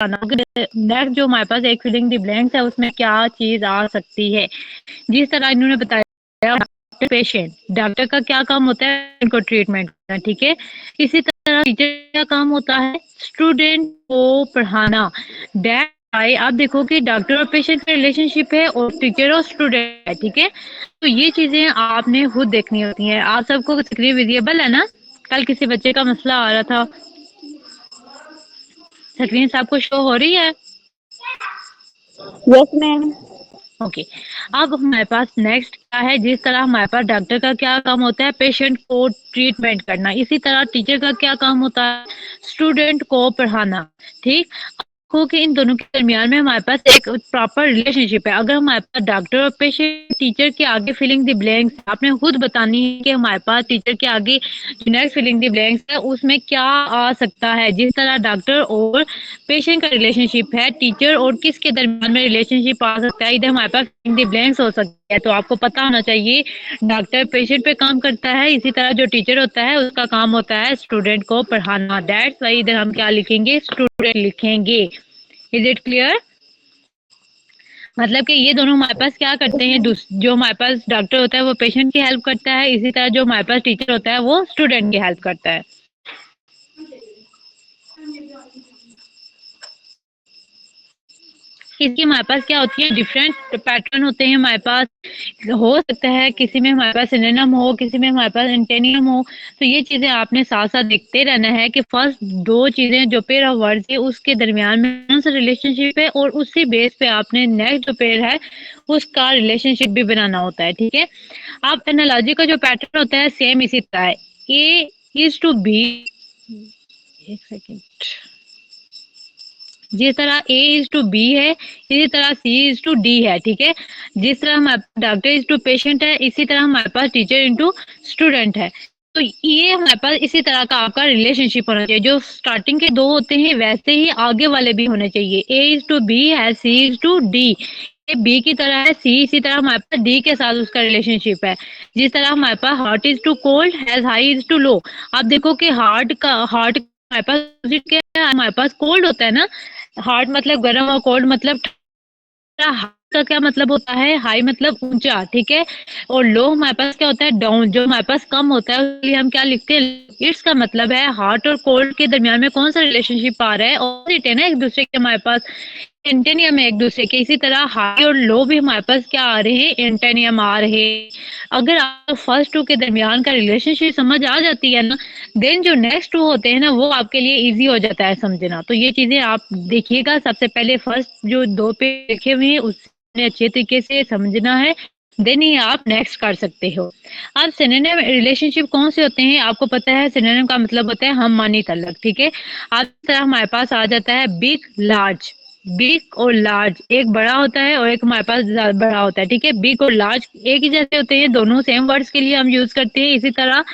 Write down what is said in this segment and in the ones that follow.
Next जो हमारे पास एक फिलिंग द ब्लैंक्स है उसमें क्या चीज आ सकती है। जिस तरह इन्होंने बताया पेशेंट, डॉक्टर का क्या काम होता है उनको ट्रीटमेंट करना, ठीक है। इसी तरह टीचर का काम होता है स्टूडेंट को पढ़ाना। दैट भाई आप देखो कि डॉक्टर और पेशेंट का रिलेशनशिप है और टीचर और स्टूडेंट है, ठीक है। तो ये चीजें आपने खुद देखनी होती हैं। आप सबको स्क्रीन विजिबल है ना? कल किसी बच्चे का मसला आ रहा था, स्क्रीन सबको शो हो रही है? Yes ma'am. ओके। अब हमारे पास नेक्स्ट क्या है, जिस तरह हमारे पास डॉक्टर का क्या काम होता है पेशेंट को ट्रीटमेंट करना, इसी तरह टीचर का क्या काम होता है स्टूडेंट को पढ़ाना, ठीक। को कि इन दोनों के दरमियान में हमारे पास एक प्रॉपर रिलेशनशिप है। अगर हमारे पास डॉक्टर और पेशेंट टीचर के आगे फिलिंग द ब्लैंक्स आपने खुद बतानी है कि हमारे पास टीचर के आगे जो नेक्स्ट फिलिंग द ब्लैंक्स है उसमें क्या आ सकता है। जिस तरह डॉक्टर और पेशेंट का रिलेशनशिप है, टीचर और किसके दरमियान में रिलेशनशिप आ सकता है, इधर हमारे पास फिलिंग द ब्लैंक्स हो सकता है। तो आपको पता होना चाहिए डॉक्टर पेशेंट पे काम करता है, इसी तरह जो टीचर होता है उसका काम होता है स्टूडेंट को पढ़ाना। दैट्स वाई इधर हम क्या लिखेंगे, स्टूडेंट लिखेंगे। Is it clear? मतलब कि ये दोनों हमारे पास क्या करते हैं, जो हमारे पास डॉक्टर होता है वो पेशेंट की हेल्प करता है, इसी तरह जो हमारे पास टीचर होता है वो स्टूडेंट की हेल्प करता है। इसकी हमारे पास क्या होती है, डिफरेंट पैटर्न होते हैं हमारे पास। हो सकता है किसी में हमारे पास सिनोनिम हो, किसी में हमारे पास एंटोनियम हो। तो ये चीजें आपने साथ साथ देखते रहना है कि फर्स्ट दो चीजें जो पेयर ऑफ वर्ड्स है उसके दरमियान में कौन सा रिलेशनशिप है और उसी बेस पे आपने नेक्स्ट जो पेयर है उसका रिलेशनशिप भी बनाना होता है, ठीक है। अब एनालॉजी का जो पैटर्न होता है सेम इसी तरह है। ए इज टू बी, एक सेकेंड, जिस तरह ए इज टू बी है इसी तरह सी इज टू डी है, ठीक है। जिस तरह हमारे डॉक्टर इज टू पेशेंट है इसी तरह हमारे पास टीचर इनटू स्टूडेंट है। तो ये हमारे पास इसी तरह का आपका रिलेशनशिप होना चाहिए। जो स्टार्टिंग के दो होते हैं वैसे ही आगे वाले भी होने चाहिए। ए इज टू बी है, सी इज टू डी, बी की तरह है, सी इसी तरह हमारे पास डी के साथ उसका रिलेशनशिप है। जिस तरह हमारे पास heart is too cold has high is too low. आप देखो कि हार्ट हमारे पास क्या है, हमारे पास कोल्ड होता है ना। हार्ट मतलब गर्म और कोल्ड मतलब हाई का क्या मतलब होता है, हाई मतलब ऊंचा, ठीक है। और लो हमारे पास क्या होता है, डाउन। जो हमारे पास कम होता है उसके लिए हम क्या लिखते हैं, इट्स का मतलब है हार्ट और कोल्ड के दरमियान में कौन सा रिलेशनशिप आ रहा है, ऑपोजिट है ना एक दूसरे के हमारे पास, एंटेनियम है एक दूसरे के। इसी तरह हाई और लो भी हमारे पास क्या आ रहे हैं, एंटेनियम आ रहे हैं। अगर आपको फर्स्ट टू के दरमियान का रिलेशनशिप समझ आ जाती है ना, देन जो नेक्स्ट टू होते हैं ना वो आपके लिए इजी हो जाता है समझना। तो ये चीजें आप देखिएगा। सबसे पहले फर्स्ट जो दो पे लिखे हुए हैं उसने अच्छे तरीके से समझना है, देन ही आप नेक्स्ट कर सकते हो। अब सिनोनिम रिलेशनशिप कौन से होते हैं आपको पता है। सिनोनिम का मतलब होता है हम मानी तलक, ठीक है। अब तरह हमारे पास आ जाता है बिग लार्ज। बिग और लार्ज एक बड़ा होता है और एक हमारे पास बड़ा होता है, ठीक है। बिग और लार्ज एक ही जैसे होते हैं, दोनों सेम वर्ड्स के लिए हम यूज करते हैं। इसी तरह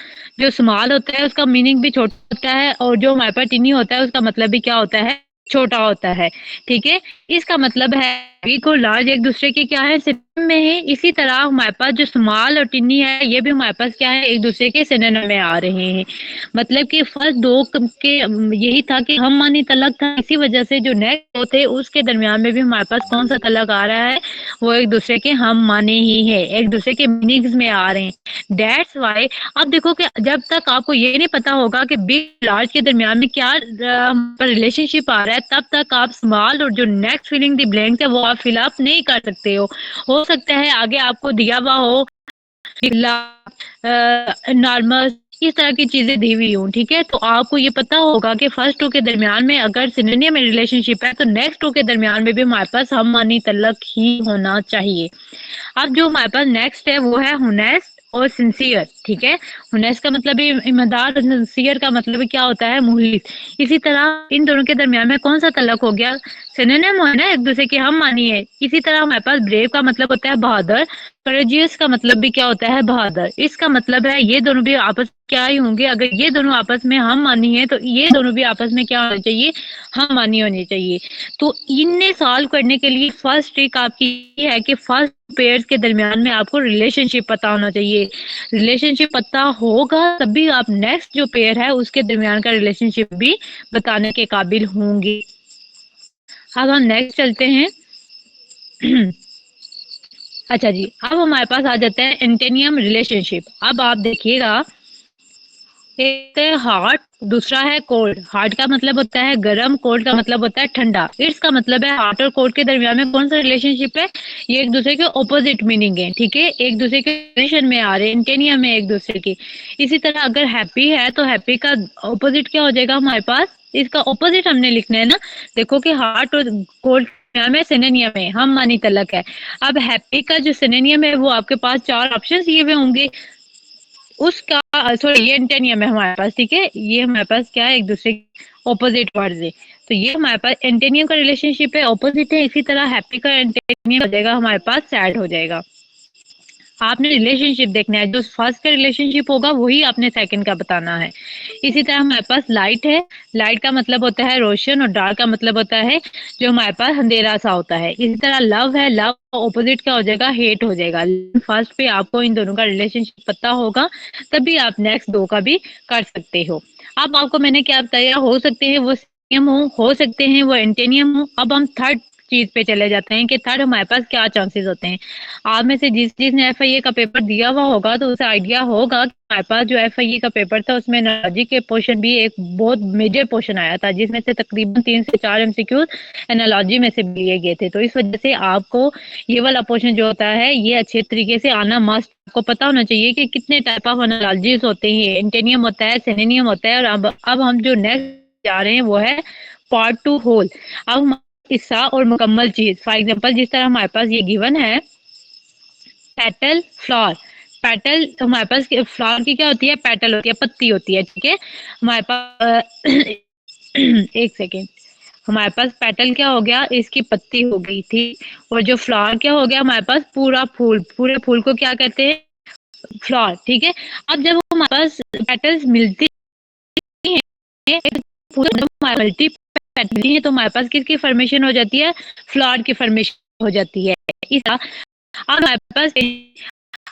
जो स्मॉल होता है उसका मीनिंग भी छोटा होता है और जो हमारे पास टिनी होता है उसका मतलब भी क्या होता है, छोटा होता है, ठीक है। इसका मतलब है बिग और लार्ज एक दूसरे के क्या है, सिनोनिम में है। इसी तरह हमारे पास जो स्मॉल और टिनी है ये भी हमारे पास क्या है, एक दूसरे के सिनोनिम में आ रहे हैं। मतलब कि फर्स्ट दो के यही था कि हम मानी तलक था, इसी वजह से जो नेक्स्ट होते उसके दरमियान में भी हमारे पास कौन सा तलक आ रहा है, वो एक दूसरे के हम माने ही है, एक दूसरे के मीनिंग्स में आ रहे हैं। दैट्स वाई अब देखो कि जब तक आपको ये नहीं पता होगा कि बिग लार्ज के दरमियान में क्या रिलेशनशिप आ रहा है, तब तक आप स्मॉल और जो नेक्स्ट फिलिंग द ब्लैंक्स है वो आप फिलअप नहीं कर सकते हो। हो सकता है आगे आपको दिया हुआ हो नॉर्मल इस तरह की चीजें दी हुई हूँ, ठीक है। तो आपको ये पता होगा कि फर्स्ट टू के दरमियान में अगर सिनोनिम में रिलेशनशिप है तो नेक्स्ट टू के दरमियान में भी हमारे पास हम मानी तलक ही होना चाहिए। अब जो हमारे पास नेक्स्ट है वो है हुनेस्ट और सिंसियर, ठीक है। हुनेस्ट का मतलब है ईमानदार, सिंसियर का मतलब क्या होता है, मुखलिस। इसी तरह इन दोनों के दरमियान में कौन सा तलक हो गया, सिनोनिम है ना एक दूसरे की हम मानी है। इसी तरह हमारे पास ब्रेव का मतलब होता है बहादुर, करेजियस का मतलब भी क्या होता है, बहादुर। इसका मतलब है ये दोनों भी आपस क्या ही होंगे, अगर ये दोनों आपस में हम मानी है तो ये दोनों भी आपस में क्या होना चाहिए, हम मानी होनी चाहिए। तो इन्हें सॉल्व करने के लिए फर्स्ट ट्रिक आपकी ये है कि फर्स्ट पेयर्स के दरमियान में आपको रिलेशनशिप पता होना चाहिए। रिलेशनशिप पता होगा तभी आप नेक्स्ट जो पेयर है उसके दरमियान का रिलेशनशिप भी बताने के काबिल होंगे। अब हम नेक्स्ट चलते हैं। अच्छा जी, अब हमारे पास आ जाता है एंटेनियम रिलेशनशिप। अब आप देखिएगा, एक है हॉट, दूसरा है कोल्ड। हॉट का मतलब होता है गर्म, कोल्ड का मतलब होता है ठंडा। इट्स का मतलब है हॉट और कोल्ड के दरमियान में कौन सा रिलेशनशिप है, ये एक दूसरे के ऑपोजिट मीनिंग है, ठीक है, एक दूसरे के रिलेशन में आ रहे हैं, एंटेनियम में एक दूसरे की। इसी तरह अगर हैप्पी है तो हैप्पी का ऑपोजिट क्या हो जाएगा हमारे पास, इसका ऑपोजिट हमने लिखना है ना। देखो कि हॉट और कोल्ड में सिनोनियम है, हम मानी तलक है। अब हैप्पी का जो सिनोनियम है वो आपके पास चार ऑप्शन दिए हुए होंगे, उसका सॉरी ये एंटेनियम है हमारे पास, ठीक है, ये हमारे पास क्या है, एक दूसरे ऑपोजिट वर्ड्स है। तो ये हमारे पास एंटेनियम का रिलेशनशिप है, ऑपोजिट है। इसी तरह हैप्पी का एंटेनियम हो जाएगा हमारे पास सैड हो जाएगा। आपने रिलेशनशिप देखना है, जो फर्स्ट का रिलेशनशिप होगा वही आपने सेकंड का बताना है। इसी तरह हमारे पास लाइट है, लाइट का मतलब होता है रोशन, और डार्क का मतलब होता है जो हमारे पास अंधेरा सा होता है। इसी तरह लव है, लव ऑपोजिट क्या हो जाएगा, हेट हो जाएगा। फर्स्ट पे आपको इन दोनों का रिलेशनशिप पता होगा, तभी आप नेक्स्ट दो का भी कर सकते हो। अब आपको मैंने क्या बताया, हो सकते हैं वो सेम हो सकते हैं वो एंटेनियम हो। अब हम थर्ड चीज पे चले जाते हैं कि थर्ड हमारे पास क्या चांसेस होते हैं। आप में से जिसने एफआईए का पेपर दिया हुआ होगा तो उसे आइडिया होगा कि हमारे पास जो एफआईए का पेपर था उसमें एनालॉजी के पोर्शन भी एक बहुत मेजर पोर्शन आया था, जिसमें से तकरीबन 3 से 4 एमसीक्यू एनालॉजी में से लिए गए थे। तो इस वजह से आपको ये वाला पोर्शन जो होता है ये अच्छे तरीके से आना मस्ट। आपको पता होना चाहिए कि कितने टाइप ऑफ एनालॉजीज होते हैं, एंटेनियम होता है, सेलेनियम होता है, और अब हम जो नेक्स्ट जा रहे हैं वो है पार्ट टू होल। अब हम हिस्सा और मुकम्मल चीज, फॉर एग्जाम्पल जिस तरह हमारे पास ये गिवन है पेटल फ्लावर। पेटल तो हमारे पास फ्लावर की क्या होती है, पेटल होती है, पत्ती होती है, ठीक है। हमारे पास एक सेकेंड, हमारे पास पेटल क्या हो गया, इसकी पत्ती हो गई थी। और जो फ्लावर क्या हो गया हमारे पास, पूरा फूल, पूरे फूल को क्या कहते हैं, फ्लावर, ठीक है। अब जब हमारे पास पेटल्स मिलती हैं, मल्टी पेटल है, तो हमारे पास किसकी फॉर्मेशन हो जाती है, फ्लावर की फॉर्मेशन हो जाती है। इस अब हमारे पास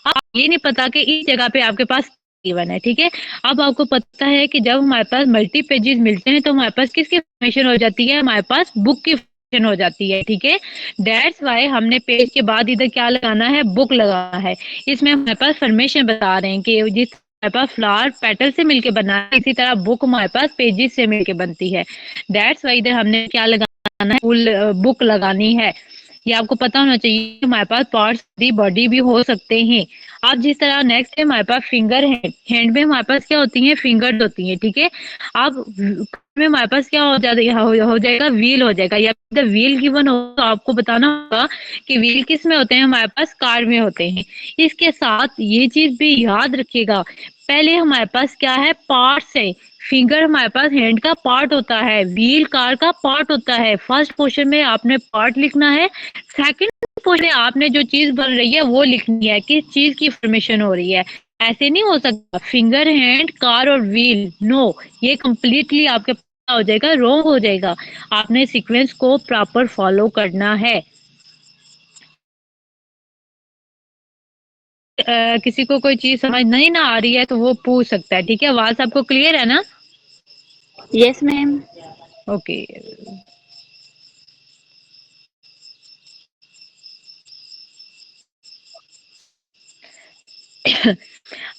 अब ये नहीं पता कि इस जगह पे आपके पास गिवन है, ठीक है। अब आपको पता है कि जब हमारे पास मल्टी पेजेस मिलते हैं तो हमारे पास किसकी फॉर्मेशन हो जाती है, हमारे पास बुक की फॉर्मेशन हो जाती है, ठीक है। दैट्स वाई हमने पेज के बाद इधर क्या लगाना है, बुक लगाना है। इसमें हमारे पास फॉर्मेशन बता रहे हैं कि जिस हमारे पास फ्लावर पेटल से मिलके बना है, इसी तरह बुक हमारे पास पेजेस से मिलके बनती है। दैट्स वाई इधर हमने क्या लगाना है, फुल बुक लगानी है। ये आपको पता होना चाहिए। हमारे पास पार्ट्स दी बॉडी भी हो सकते हैं। अब जिस तरह नेक्स्ट है हमारे पास फिंगर है, हैंड में हमारे पास क्या होती है, फिंगर्स होती है, ठीक है। अब में हमारे पास क्या हो जाएगा, हो जाएगा व्हील हो जाएगा, या द व्हील गिवन हो तो आपको बताना होगा कि व्हील किस में होते हैं, हमारे पास कार में होते हैं। इसके साथ ये चीज भी याद रखिएगा, पहले हमारे पास क्या है, पार्ट्स है। फिंगर हमारे पास हैंड का पार्ट होता है, व्हील कार का पार्ट होता है। फर्स्ट पोर्शन में आपने पार्ट लिखना है, सेकंड पोर्शन में आपने जो चीज बन रही है वो लिखनी है, किस चीज की फॉर्मेशन हो रही है। ऐसे नहीं हो सकता फिंगर हैंड कार और व्हील, नो, ये कंप्लीटली आपके पता हो जाएगा, रॉन्ग हो जाएगा। आपने सीक्वेंस को प्रॉपर फॉलो करना है। किसी को कोई चीज समझ नहीं ना आ रही है तो वो पूछ सकता है, ठीक है। आवाज आपको क्लियर है ना? Yes ma'am. ओके।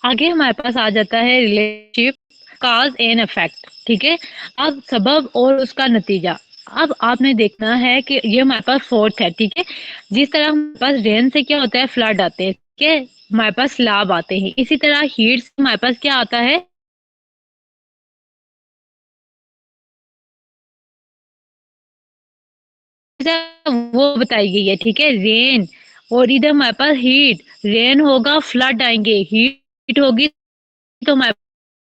आगे हमारे पास आ जाता है रिलेशनशिप काज एंड इफेक्ट, ठीक है। अब सबब और उसका नतीजा। अब आपने देखना है कि ये हमारे पास फोर्थ है, ठीक है। जिस तरह हमारे पास रेन से क्या होता है, फ्लड आते हैं, ठीक है, हमारे पास सैलाब आते हैं। इसी तरह हीट से हमारे पास क्या आता है, वो बताई गई है, ठीक है, रेन। और इधर हमारे पास हीट, रेन होगा फ्लड आएंगे, हीट होगी तो हमारे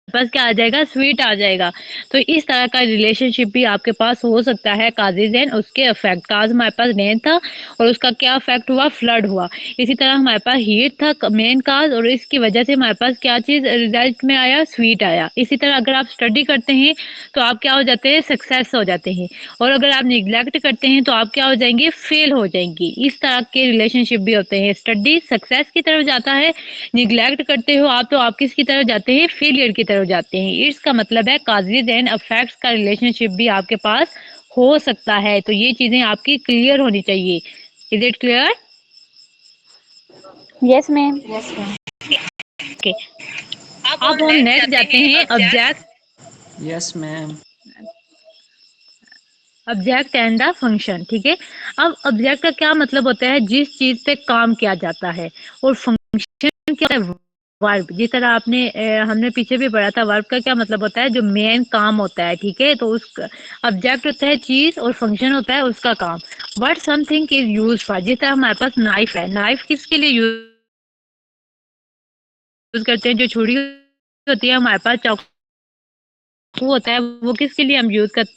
पास क्या आ जाएगा, स्वीट आ जाएगा। तो इस तरह का रिलेशनशिप भी आपके पास हो सकता है, काजेज एंड उसके इफेक्ट। काज हमारे पास रेन था और उसका क्या इफेक्ट हुआ, फ्लड हुआ। इसी तरह हमारे पास हीट था मेन काज, और इसकी वजह से हमारे पास क्या चीज रिजल्ट में आया, स्वीट आया। इसी तरह अगर आप स्टडी करते हैं तो आप क्या हो जाते हैं, सक्सेस हो जाते हैं। और अगर आप निग्लेक्ट करते हैं तो आप क्या हो जाएंगे, फेल हो जाएंगी। इस तरह के रिलेशनशिप भी होते हैं। स्टडी सक्सेस की तरफ जाता है, निग्लेक्ट करते हो आप तो आप किसकी तरफ जाते हैं, फेलियर की तरफ जाते हैं। इसका मतलब है काजेज एंड इफेक्ट्स का रिलेशनशिप भी आपके पास हो सकता है। तो ये चीजें आपकी क्लियर होनी चाहिए। Is it clear? Yes, ma'am. Okay, अब हम नेक्स्ट जाते हैं object, Yes, ma'am. Object and the function. ठीक है, अब ऑब्जेक्ट का क्या मतलब होता है? जिस चीज पे काम किया जाता है। और फंक्शन क्या है? वर्ब। जिस तरह आपने हमने पीछे भी पढ़ा था, वर्ब का क्या मतलब होता है? जो मेन काम होता है। ठीक है, तो उस ऑब्जेक्ट होता है चीज और फंक्शन होता है उसका काम। What something is use for. जिस तरह हमारे पास नाइफ है, नाइफ किसके लिए यूज करते हैं? जो छुरी होती है हमारे पास, चाकू होता है, वो किसके लिए हम यूज करते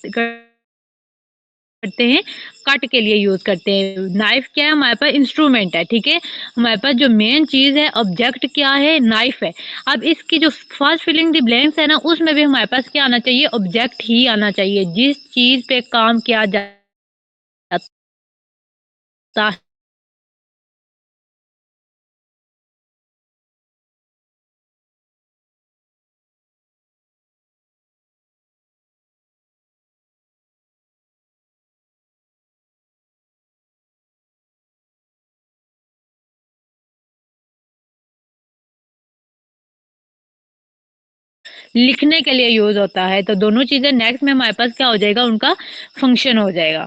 हैं? कट के लिए यूज करते हैं। नाइफ क्या है? हमारे पास इंस्ट्रूमेंट है। ठीक है, हमारे पास जो मेन चीज है, ऑब्जेक्ट क्या है? नाइफ है। अब इसकी जो फर्स्ट फिलिंग द ब्लैंक्स है ना, उसमें भी हमारे पास क्या आना चाहिए? ऑब्जेक्ट ही आना चाहिए। जिस चीज पे काम किया जाता लिखने के लिए यूज होता है। तो दोनों चीजें नेक्स्ट में हमारे पास क्या हो जाएगा? उनका फंक्शन हो जाएगा।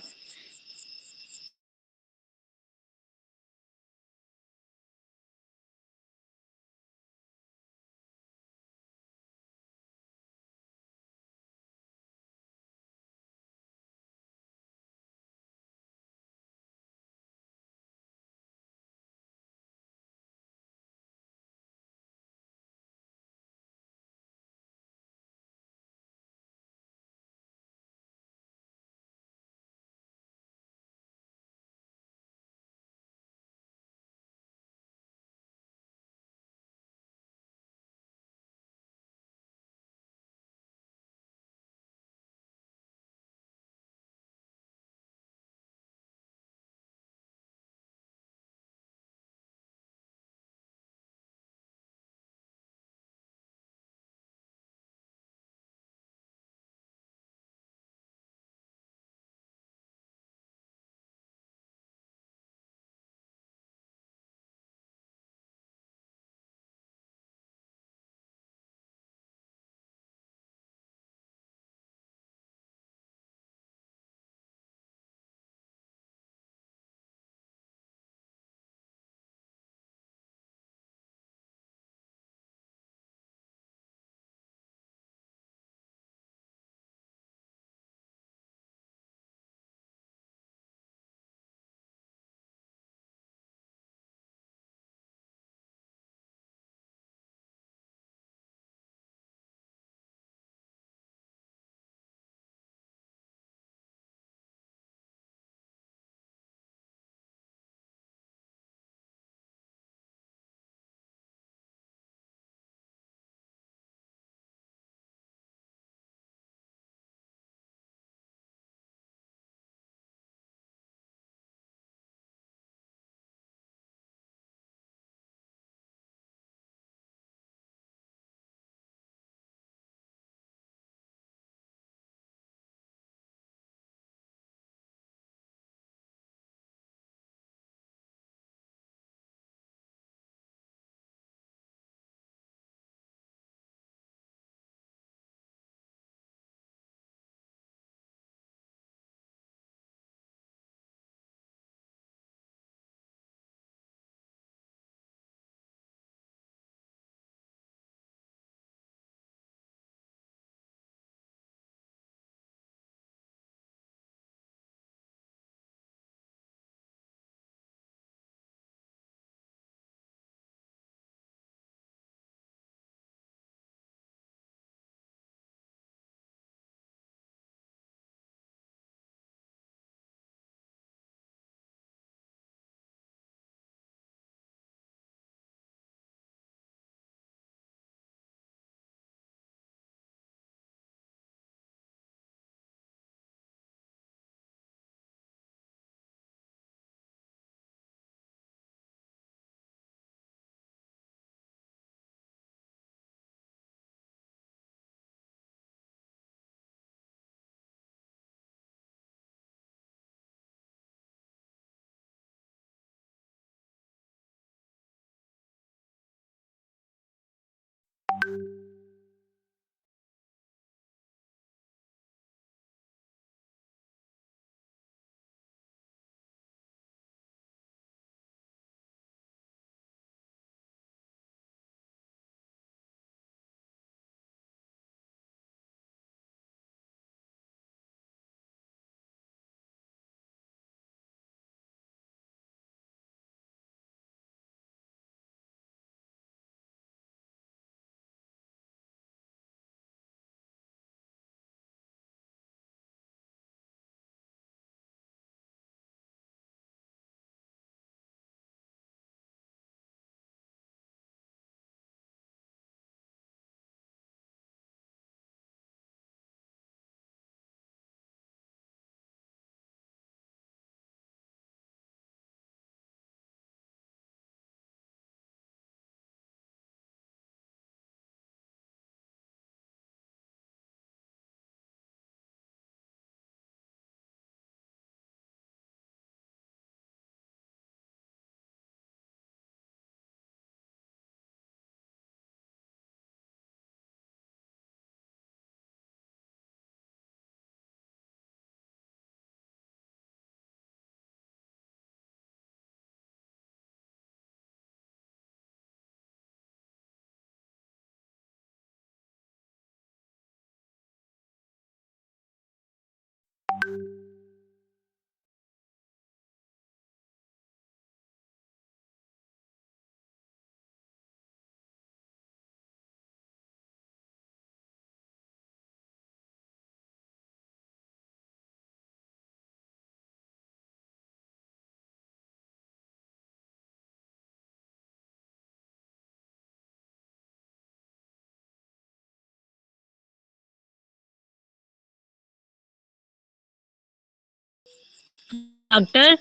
डॉक्टर।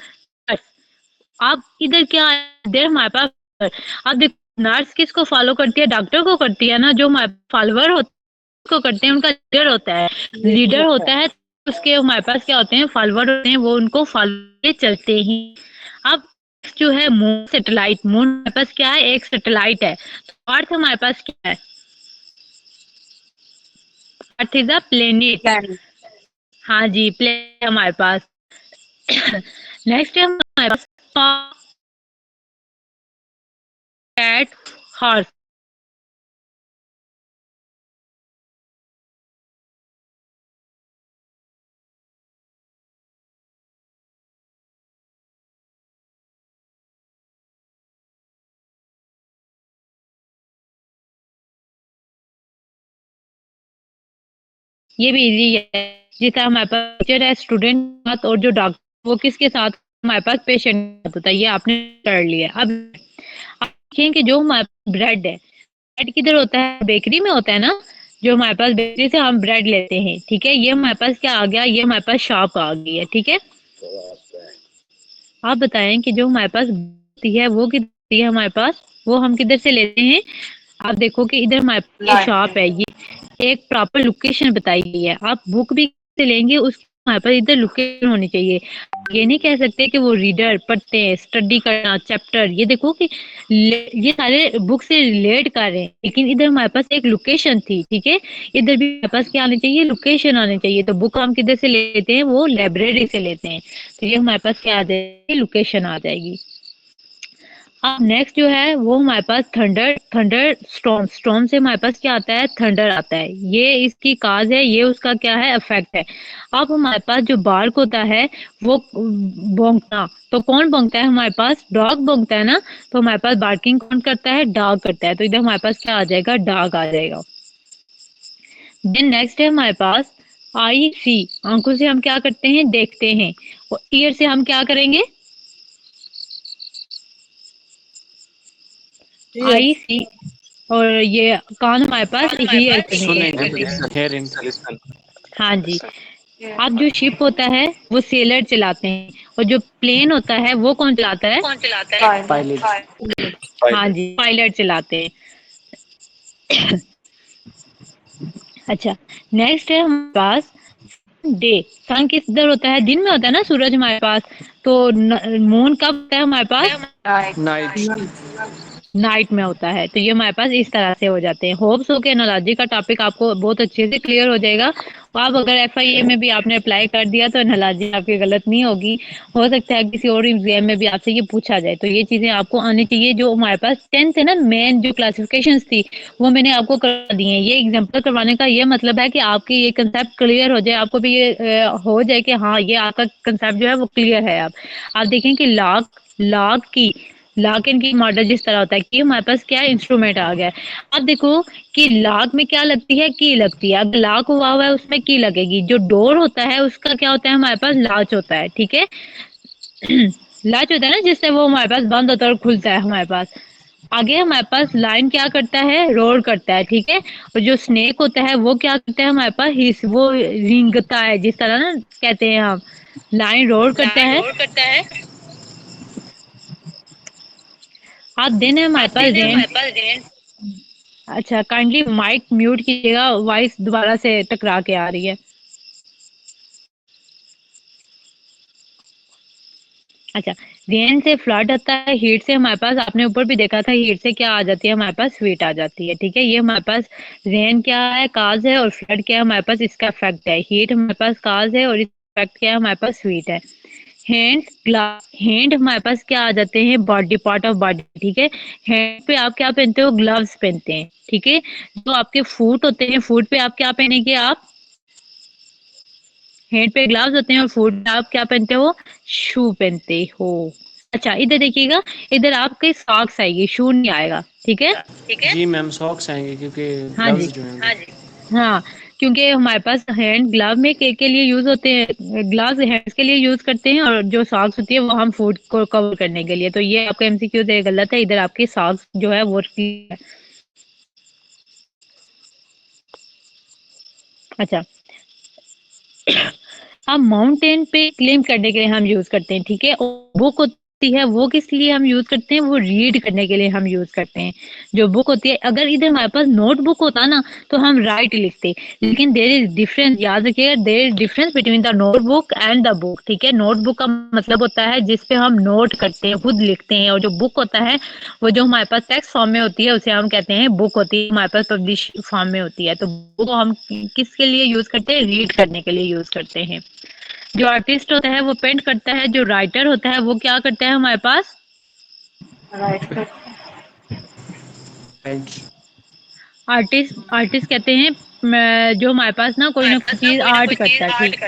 अब इधर क्या है, इधर हमारे पास, अब देखो नर्स किसको फॉलो करती है, डॉक्टर को करती है ना, जो हमारे फॉलोअर होते हैं उसको करते हैं, उनका लीडर होता है, लीडर होता है उसके हमारे पास क्या होते हैं, फॉलोअर होते हैं, वो उनको फॉलो चलते हैं। अब जो है मून सैटेलाइट, मून हमारे पास क्या है, एक सैटेलाइट है। तो अर्थ हमारे पास क्या है, अर्थ इज अ प्लेनेट। हाँ जी, प्लेनेट हमारे पास। नेक्स्ट है हमारे पास कैट, हॉर्स। ये भी इजी है, जिसका हमारे पास टीचर है, स्टूडेंट और जो डॉक्टर, वो किसके साथ, हमारे पास पेशेंट होता है। ये आपने कर लिया। अब आप देखें कि जो हमारा ब्रेड है, ब्रेड किधर होता है, बेकरी में होता है ना, जो हमारे पास बेकरी से हम ब्रेड लेते हैं, ठीक है। ये हमारे पास क्या आ गया, ये हमारे पास शॉप आ गई है, ठीक है। आप बताएं कि जो हमारे पास होती है वो किधर होती है हमारे पास, वो हम किधर से लेते हैं। आप देखो कि इधर हमारे पास ये शॉप है, ये एक प्रॉपर लोकेशन बताई गई है। आप बुक भी से लेंगे, उसकी हमारे पास इधर लोकेशन होनी चाहिए। ये नहीं कह सकते कि वो रीडर पढ़ते हैं, स्टडी करना चैप्टर, ये देखो कि ये सारे बुक से रिलेट कर रहे हैं, लेकिन इधर हमारे पास एक लोकेशन थी, ठीक है। इधर भी हमारे पास क्या आनी चाहिए, लोकेशन आनी चाहिए। तो बुक हम किधर से लेते हैं, वो लाइब्रेरी से लेते हैं। तो ये हमारे पास क्या आ जाएगी, लोकेशन आ जाएगी। अब नेक्स्ट जो है वो हमारे पास थंडर, थंडर स्टॉर्म, स्टॉर्म से हमारे पास क्या आता है, थंडर आता है। ये इसकी काज है, ये उसका क्या है, इफेक्ट है। अब हमारे पास जो बार्क होता है वो भौंकना, तो कौन भौंकता है हमारे पास, डॉग भौंकता है ना। तो हमारे पास बार्किंग कौन करता है, डॉग करता है। तो इधर हमारे पास क्या आ जाएगा, डॉग आ जाएगा। देन नेक्स्ट है हमारे पास आई सी, आंखों से हम क्या करते हैं, देखते हैं। और ईयर से हम क्या करेंगे, आई सी। और ये कान हमारे पास हियर सुनेंगे, करेंगे। हेयरिंग। हाँ जी। अब जो शिप होता है वो सेलर चलाते हैं, और जो प्लेन होता है वो कौन चलाता है, पायलट। हाँ जी, पायलट चलाते हैं। अच्छा, नेक्स्ट है हमारे पास डे। सन किधर होता है, दिन में होता है ना सूरज हमारे पास। तो मून कब होता है हमारे पास, नाइट। नाइट में होता है। तो ये हमारे पास इस तरह से हो जाते हैं। होप्स हो के एनालॉजी का टॉपिक आपको बहुत अच्छे से क्लियर हो जाएगा। और आप अगर एफआईए में भी आपने अप्लाई कर दिया तो एनालॉजी आपकी गलत नहीं होगी। हो सकता है किसी और एग्जाम में भी आपसे ये पूछा जाए। तो ये चीजें आपको आनी चाहिए। जो हमारे पास 10th है ना, मेन जो क्लासिफिकेशन थी वो मैंने आपको करवा दी है। ये एग्जाम्पल करवाने का ये मतलब है कि आपकी ये कंसेप्ट क्लियर हो जाए, आपको भी ये हो जाए कि हाँ ये आपका कंसेप्ट जो है वो क्लियर है। आप देखें कि लॉक, लॉक की, लॉक एंड की मॉडल जिस तरह होता है कि हमारे पास क्या इंस्ट्रूमेंट आ गया है। अब देखो कि लॉक में क्या लगती है, की लगती है। अगर लॉक हुआ हुआ है उसमें की लगेगी। जो डोर होता है उसका क्या होता है, हमारे पास लॉच होता है, ठीक है। लॉच होता है ना, जिससे वो हमारे पास बंद होता है और खुलता है हमारे पास। आगे हमारे पास लाइन क्या करता है, रोर करता है, ठीक है। और जो स्नेक होता है वो क्या करता है हमारे पास, हिस, वो रिंगता है, जिस तरह ना कहते हैं हम, लाइन रोर करता है। आप दिन है हमारे पास रेन। अच्छा, काइंडली माइक म्यूट कीजिएगा, वॉइस दोबारा से टकरा के आ रही है। अच्छा, रेन से फ्लड आता है, हीट से हमारे पास, आपने ऊपर भी देखा था, हीट से क्या आ जाती है हमारे पास, हीट आ जाती है, ठीक है। ये हमारे पास रेन क्या है, काज है, और फ्लड क्या है हमारे पास, इसका इफेक्ट है। हीट हमारे पास काज है और इसका इफेक्ट क्या है हमारे पास, हीट है। हैंड, ग्लास, हैंड हमारे पास क्या आ जाते हैं, बॉडी, पार्ट ऑफ बॉडी, ठीक है। हैंड पे आप क्या पहनते हो, ग्लव्स पहनते हैं, ठीक है। जो आपके फुट होते हैं, फुट पे आप क्या पहनेंगे, आप हैंड पे ग्लव्स होते हैं, और फुट पे आप क्या पहनते हो, शू पहनते हो। अच्छा, इधर देखिएगा, इधर आपके सॉक्स आएगी, शू नहीं आएगा, ठीक है। जी मैम, सॉक्स आएंगे क्योंकि हाँ जी, ग्लव्स जो हैं हाँ, क्योंकि हमारे पास हैंड ग्लव में के लिए यूज होते हैं, ग्लव्स हैंड्स के लिए यूज करते हैं, और जो सॉक्स होती है वो हम फुट को कवर करने के लिए। तो ये आपका एमसीक्यू से गलत है, इधर आपके सॉक्स जो है वो ठीक है। अच्छा, अब माउंटेन पे क्लेम करने के लिए हम यूज करते हैं, ठीक है। बुक होती है वो किस लिए हम यूज करते हैं, वो रीड करने के लिए हम यूज करते हैं। जो बुक होती है, अगर इधर हमारे पास नोटबुक होता ना तो हम राइट लिखते, लेकिन देयर इज डिफरेंस, याद रखिएगा, there is difference between the notebook and the book, ठीक है। नोटबुक का मतलब होता है जिसपे हम नोट करते हैं, खुद लिखते हैं, और जो बुक होता है वो जो हमारे पास टेक्स्ट फॉर्म में होती है उसे हम कहते हैं बुक, होती है हमारे पास पब्लिश फॉर्म में होती है। तो बुक हम किसके लिए यूज करते हैं, रीड करने के लिए यूज करते हैं। जो आर्टिस्ट होता है वो पेंट करता है, जो राइटर होता है वो क्या करता है हमारे पास, राइट। आर्टिस्ट, आर्टिस्ट कहते हैं जो हमारे पास ना कोई चीज आर्ट करता है, ठीक।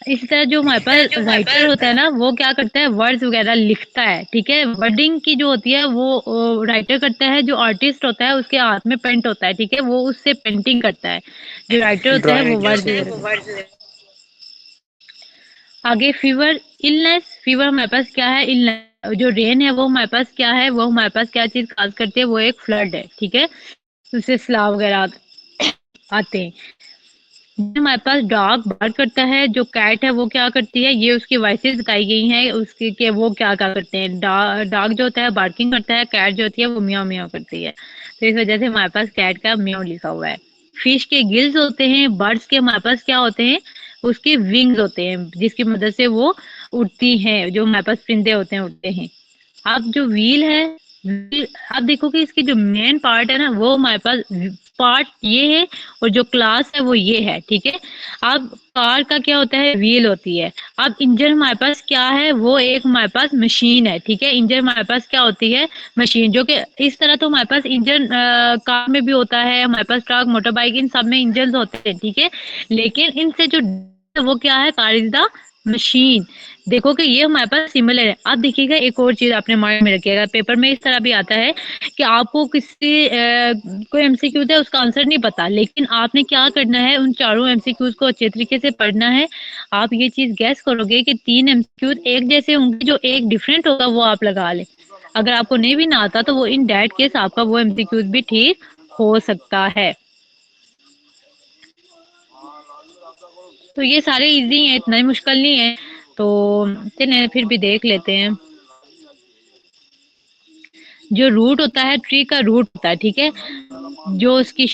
इसी तरह जो हमारे पास राइटर होता है ना वो क्या करता है, वर्ड्स वगैरह लिखता है, ठीक है। वर्डिंग की जो होती है वो राइटर करता है, जो आर्टिस्ट होता है उसके हाथ में पेंट होता है, ठीक है, वो उससे पेंटिंग करता है। जो राइटर होता है वो ड्राइंग वर्ड्स करता है। वगैरह। आगे फीवर, इलनेस, फीवर हमारे पास क्या है, इलनेस। जो रेन है वो हमारे पास क्या है, वो हमारे पास क्या चीज काज करती है, वो एक फ्लड है, ठीक है। उससे स्लाव वगैरह आते हैं। हमारे पास डॉग बार्क करता है, जो कैट है वो क्या करती है, ये उसकी वॉइसेस बताई गई हैं उसकी कि वो क्या क्या करते हैं। डॉग जो होता है बार्किंग करता है, कैट जो होती है वो म्याऊ म्याऊ करती है। तो इस वजह से हमारे पास कैट का म्याऊ लिखा हुआ है। फिश के गिल्स होते हैं, बर्ड्स के हमारे पास क्या होते हैं, उसके विंग्स होते हैं जिसकी मदद से वो उड़ती हैं, जो हमारे पास परिंदे होते हैं उड़ते हैं। अब जो व्हील है, व्हील आप देखो कि इसकी जो मेन पार्ट है ना वो हमारे पास पार्ट ये है, और जो क्लास है वो ये है, ठीक है। अब कार का क्या होता है, व्हील होती है। अब इंजन हमारे पास क्या है, वो एक हमारे पास मशीन है, ठीक है। इंजन हमारे पास क्या होती है, मशीन। जो कि इस तरह तो हमारे पास इंजन कार में भी होता है, हमारे पास ट्रक मोटर बाइक इन सब में इंजन होते हैं, ठीक है। लेकिन इनसे जो वो क्या है, कार इज द मशीन। देखो कि ये हमारे पास सिमिलर है। अब देखिएगा एक और चीज आपने माइंड में रखिएगा, पेपर में इस तरह भी आता है कि आपको किसी कोई एमसीक्यूज है उसका आंसर नहीं पता, लेकिन आपने क्या करना है, उन चारों एमसीक्यूज को अच्छे तरीके से पढ़ना है। आप ये चीज गैस करोगे कि 3 एमसीक्यूज एक जैसे होंगे, जो एक डिफरेंट होगा वो आप लगा ले। अगर आपको नहीं भी ना आता तो वो इन दैट केस आपका वो एमसीक्यूज भी ठीक हो सकता है। तो ये सारे इजी हैं, इतना ही मुश्किल नहीं है। तो चलिए फिर भी देख लेते हैं। जो रूट होता है, ट्री का रूट होता है, ठीक है, जो उसकी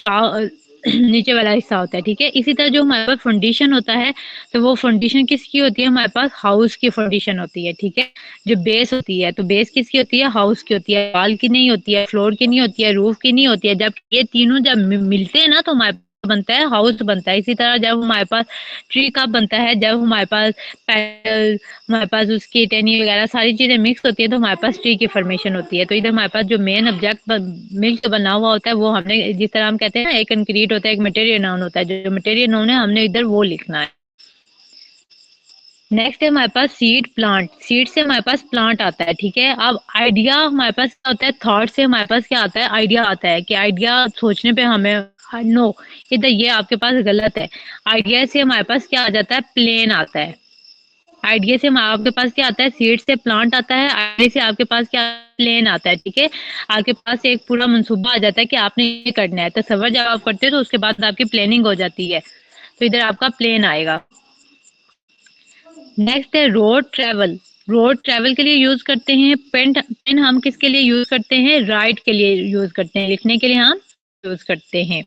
नीचे वाला हिस्सा होता है, ठीक है। इसी तरह जो हमारे पास फाउंडेशन होता है, तो वो फाउंडेशन किसकी होती है, हमारे पास हाउस की फाउंडेशन होती है, ठीक है। जो बेस होती है, तो बेस किसकी होती है, हाउस की होती है। वॉल की नहीं होती है, फ्लोर की नहीं होती है, रूफ की नहीं होती है। जब ये तीनों जब मिलते हैं ना तो हमारे बनता है हाउस बनता है। इसी तरह जब हमारे पास ट्री कब बनता है, जब हमारे पास पैडल, हमारे पास उसकी टहनी वगैरह सारी चीजें मिक्स होती है तो हमारे पास ट्री की फॉर्मेशन होती है। तो इधर हमारे पास जो मेन ऑब्जेक्ट मिल्क बना हुआ होता है वो हमने, जिस तरह हम कहते हैं ना एक कंक्रीट होता है, एक मटेरियल नाउन होता है, जो मटेरियल नाउन है हमने इधर वो लिखना है। नेक्स्ट है हमारे पास सीड प्लांट। सीड से हमारे पास प्लांट आता है, ठीक है। अब आइडिया हमारे पास क्या होता है, थॉट से हमारे पास क्या आता है, आइडिया आता है। कि आइडिया सोचने पे हमें, नो, इधर ये आपके पास गलत है। आइडिया से हमारे पास क्या आ जाता है, प्लेन आता है। आइडिया से आपके पास क्या आता है, सीड से प्लांट आता है, आइडिया से आपके पास क्या, प्लेन आता है, ठीक है। आपके पास एक पूरा मंसूबा आ जाता है कि आपने ये करना है। तसव्वुर जब आप करते हो तो उसके बाद आपकी प्लानिंग हो जाती है, तो इधर आपका प्लेन आएगा। नेक्स्ट है रोड ट्रेवल। रोड ट्रेवल के लिए यूज करते हैं। पेन हम किसके लिए यूज करते हैं, राइट के लिए यूज करते हैं, लिखने के लिए हम यूज करते हैं।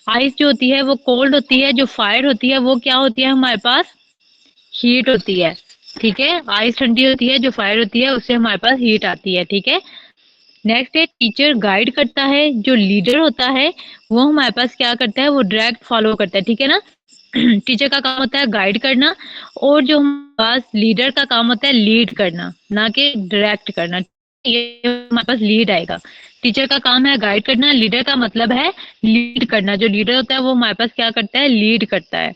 आइस जो होती है वो कोल्ड होती है, जो फायर होती है वो क्या होती है हमारे पास, हीट होती है, ठीक है। आइस ठंडी होती है, जो फायर होती है उससे हमारे पास हीट आती है, ठीक है। नेक्स्ट है टीचर गाइड करता है। जो लीडर होता है वो हमारे पास क्या करता है, वो डायरेक्ट फॉलो करता है, ठीक है ना। टीचर का काम होता है गाइड करना, और जो हमारे पास लीडर का काम होता है लीड करना, ना कि डायरेक्ट करना। ये हमारे पास लीड आएगा। टीचर का काम है गाइड करना, लीडर का मतलब है लीड करना। जो लीडर होता है वो हमारे पास क्या करता है, लीड करता है।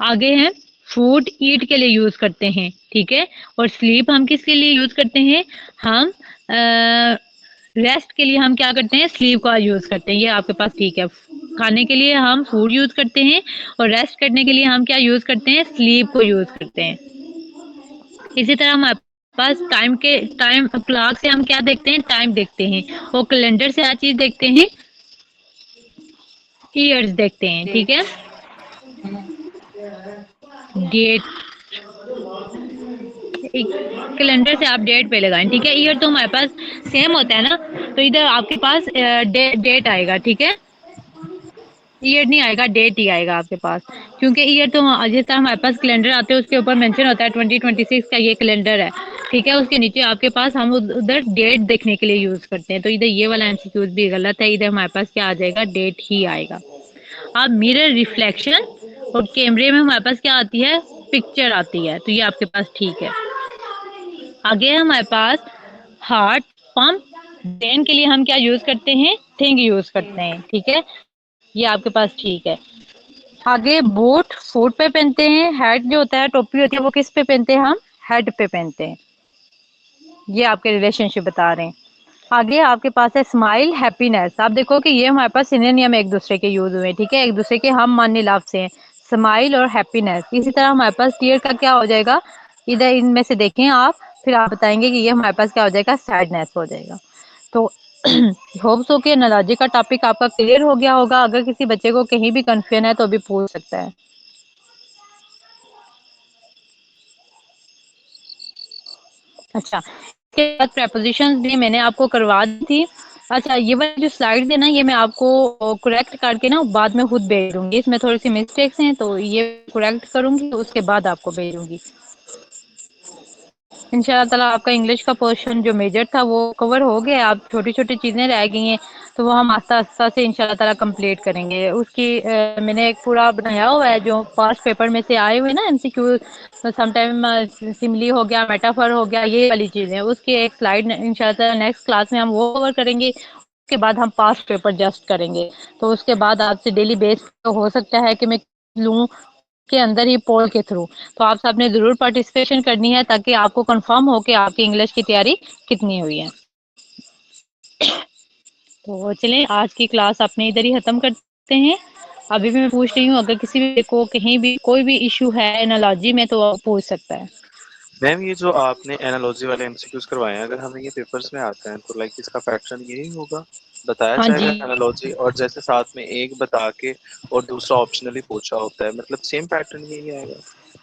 आगे है फूड, ईट के लिए यूज करते हैं, ठीक है। और स्लीप हम किसके लिए यूज करते हैं, हम रेस्ट के लिए हम क्या करते हैं, स्लीप का यूज करते हैं। ये आपके पास ठीक है। खाने के लिए हम फूड यूज करते हैं, और रेस्ट करने के लिए हम क्या यूज करते हैं, स्लीप को यूज करते हैं। इसी तरह हमारे पास टाइम क्लॉक से हम क्या देखते हैं, टाइम देखते हैं। और कैलेंडर से हर चीज देखते हैं, ईयर्स देखते हैं, ठीक है। डेट, कैलेंडर से आप डेट पे लगाएं, ठीक है। ईयर तो हमारे पास सेम होता है ना, तो इधर आपके पास डेट आएगा, ठीक है। ईयर नहीं आएगा, डेट ही आएगा आपके पास, क्योंकि ईयर तो जिस तरह हमारे पास कैलेंडर आते हैं उसके ऊपर मेंशन होता है 2026 का ये कैलेंडर है, ठीक है। उसके नीचे आपके पास हम उधर डेट देखने के लिए यूज करते हैं, तो इधर ये वाला एमसीक्यूज भी गलत है। इधर हमारे पास क्या आ जाएगा, डेट ही आएगा। अब मिरर रिफ्लेक्शन और कैमरे में हमारे पास क्या आती है, पिक्चर आती है, तो ये आपके पास ठीक है। आगे है हमारे पास हार्ट, पंप, ब्रेन के लिए हम क्या यूज करते हैं, थिंग यूज करते हैं, ठीक है। ये आपके पास ठीक है। आगे बूट फुट पे पहनते हैं, हेड जो होता है टोपी होती है वो किस पे पहनते हैं, हम हेड पे पहनते हैं। ये आपके रिलेशनशिप बता रहे हैं। आगे आपके पास है स्माइल, हैप्पीनेस। आप देखो कि ये हमारे पास सिनोनियम एक दूसरे के यूज हुए हैं, ठीक है, एक दूसरे के हम मान्य लफ्ज हैं, स्माइल और हैप्पीनेस। इसी तरह हमारे पास टीयर का क्या हो जाएगा, इधर इनमें से देखें आप, फिर आप बताएंगे कि ये हमारे पास क्या हो जाएगा, सैडनेस हो जाएगा। तो होप सो कि एनालॉजी का टॉपिक आपका क्लियर हो गया होगा। अगर किसी बच्चे को कहीं भी कंफ्यूजन है तो भी पूछ सकता है। अच्छा, इसके बाद प्रेपोजिशंस भी मैंने आपको करवा दी थी। अच्छा, ये वाली जो स्लाइड है ना, ये मैं आपको करेक्ट करके ना बाद में खुद भेजूंगी। इसमें थोड़ी सी मिस्टेक्स हैं तो ये करेक्ट करूंगी, उसके बाद आपको भेजूंगी। इंशाल्लाह ताला आपका इंग्लिश का पोर्शन जो मेजर था वो कवर हो गया। अब छोटी छोटी चीज़ें रह गई हैं, तो वो हम आस्ता आस्ता से इंशाल्लाह ताला कंप्लीट करेंगे। उसकी मैंने एक पूरा बनाया हुआ है जो पास्ट पेपर में से आए हुए ना एमसीक्यू, तो समटाइम सिमली हो गया, मेटाफर हो गया, ये वाली चीज़ें, उसकी एक स्लाइड इंशाल्लाह ताला नेक्स्ट क्लास में हम वो कवर करेंगे। उसके बाद हम पास्ट पेपर जस्ट करेंगे। तो उसके बाद आपसे डेली बेस तो हो सकता है कि मैं लूँ के अंदर ही पोल के थ्रू, तो आप सबने जरूर पार्टिसिपेशन करनी है ताकि आपको कंफर्म हो कि आपकी इंग्लिश की तैयारी कितनी हुई है। तो चलें आज की क्लास अपने इधर ही खत्म करते हैं। अभी भी मैं पूछ रही हूँ, अगर किसी भी को कहीं भी कोई भी इशू है एनालॉजी में तो वो पूछ सकता है। मैम ये जो आपने एनालॉजी वाले एमसीक्यूज करवाए हैं, अगर हमें ये पेपर्स में आते हैं तो लाइक इसका पैटर्न यही होगा, बताया हाँ जाएगा जी, एनालॉजी, और जैसे साथ में एक बता के और दूसरा ऑप्शनली पूछा होता है, मतलब सेम पैटर्न यही आएगा।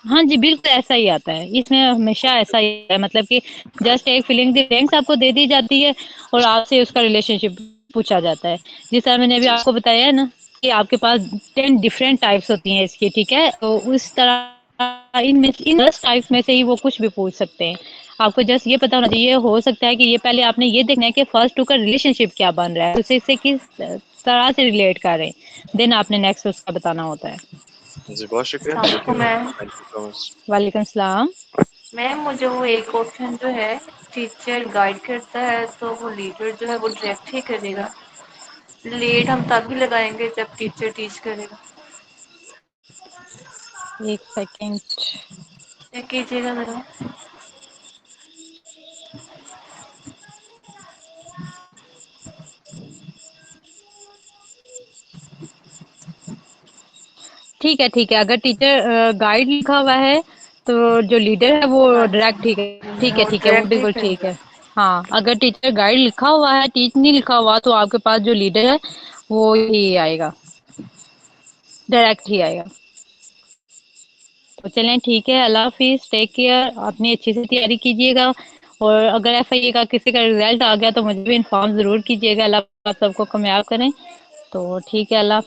हाँ जी, बिल्कुल ऐसा ही आता है, इसमें हमेशा ऐसा ही है। मतलब कि जस्ट एक फिलिंग द ब्लैंक्स आपको दे दी जाती है और आपसे उसका रिलेशनशिप पूछा जाता है। जिस तरह मैंने अभी जी आपको बताया है ना कि आपके पास 10 डिफरेंट टाइप्स होती हैं इसकी, ठीक है। तो उस तरह इन 10 टाइप्स में से ही वो कुछ भी पूछ सकते हैं। आपको जस्ट ये पता होना चाहिए, हो सकता है कि ये पहले आपने ये देखना है कि फर्स्ट टू का रिलेशनशिप क्या बन रहा है, उसे इससे किस तरह से रिलेट कर रहे हैं, देन आपने नेक्स्ट उसका बताना होता है। जी, बहुत शुक्रिया, अस्सलाम थैंक यू वालेकुम ma'am, ma'am. Thank you so much. वालेकुम सलाम। मैम मुझे वो एक ऑप्शन जो है, टीचर गाइड करता है तो वो लीडर जो है वो डायरेक्ट ही करेगा। लेट हम तभी लगाएंगे जब टीचर टीच करेगा। एक सेकेंड। चेक कीजिएगा जरा। ठीक है, ठीक है। अगर टीचर गाइड लिखा हुआ है तो जो लीडर है वो हाँ डायरेक्ट, जी, ठीक है, ठीक है, वो ठीक है, वो डायरेक्ट ही बिल्कुल ठीक करेगा। है। हाँ, अगर टीचर गाइड लिखा हुआ है, टीच नहीं लिखा हुआ, तो आपके पास जो लीडर है वो ही आएगा, डायरेक्ट ही आएगा। तो चलें, ठीक है, अल्लाह हाफिज, टेक केयर, अपनी अच्छी से तैयारी कीजिएगा। और अगर एफआईए का किसी का रिजल्ट आ गया तो मुझे भी इन्फॉर्म जरूर कीजिएगा। अल्लाह पाक सबको कामयाब करें। तो ठीक है, अल्लाह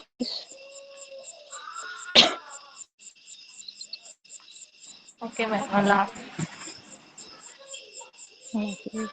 ओके मैम, अल्लाह हाफ़िज़। हाफिज।